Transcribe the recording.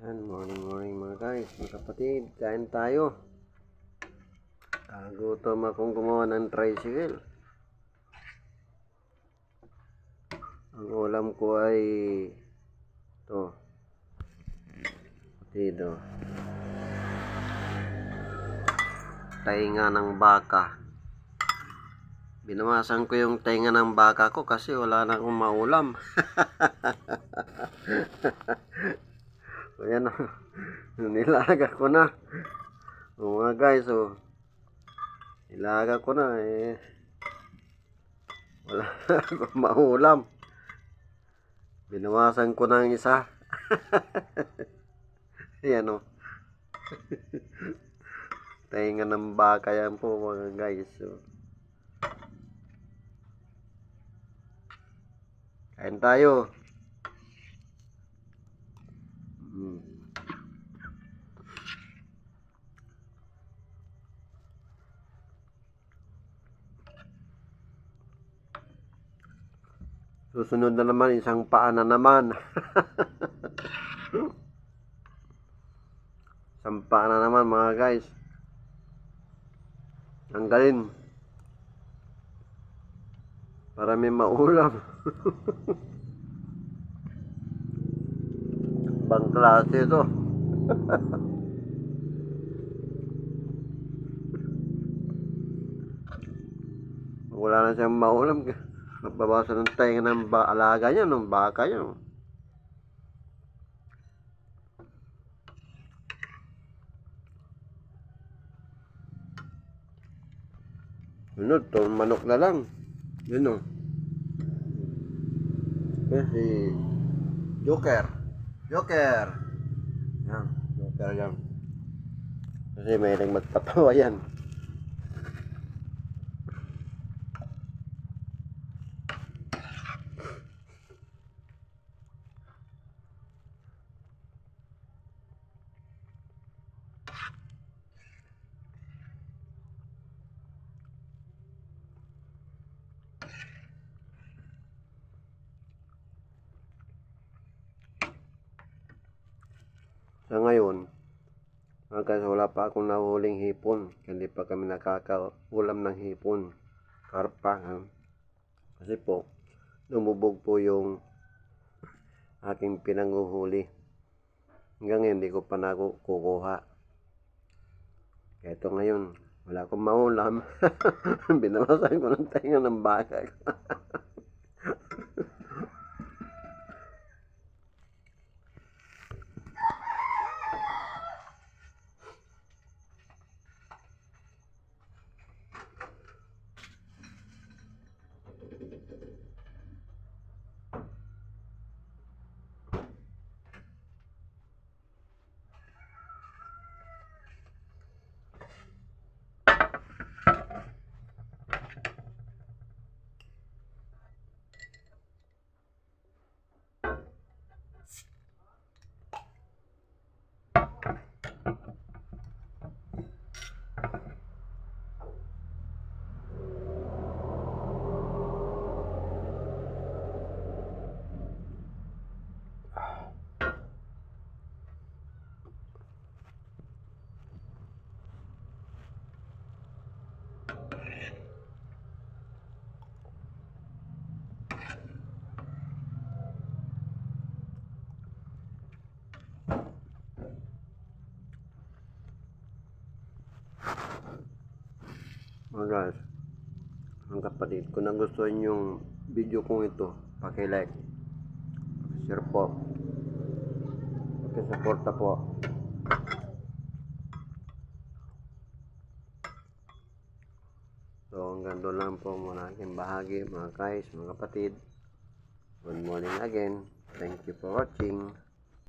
Morning mga guys, mga kapatid, kain tayo. Gutom akong gumawa ng tricycle. Ang ulam ko ay ito, dito, tainga ng baka. Binamasan ko yung tainga ng baka ko kasi wala na akong maulam. Ayan, nilaga ko na. Mga guys, nilaga ko na wala na akong maulam. Binawasan ko ng isa. Ayan tainga ng baka yan po mga guys. Kain tayo. Susunod na naman, isang paa na naman. Isang paa na naman mga guys. Tanggalin para may maulam. Bang klase ito. Wala na siyang maulam. Nagbabasan ng tainga ng alaga niya, ng baka niya. Sunod, to manok na lang. Yun si Joker. Yan, Joker yan. Kasi may magpatawa yan. Sa ngayon, hanggang wala pa akong nahuling hipon. Hindi pa kami nakakaulam ng hipon. Karpa. Kasi po, lumubog po yung aking pinanguhuli. Hanggang hindi ko pa nakukuha. Kaya ito ngayon, wala akong maulam. Binawasan ko ng tainga ng baka. Mga guys, ang kapatid, kung nagustuhan yung video kong ito, paki-like, paki-share po, paki-suporta po. So hanggang doon lang po muna aking bahagi mga guys, mga kapatid. Good morning again. Thank you for watching.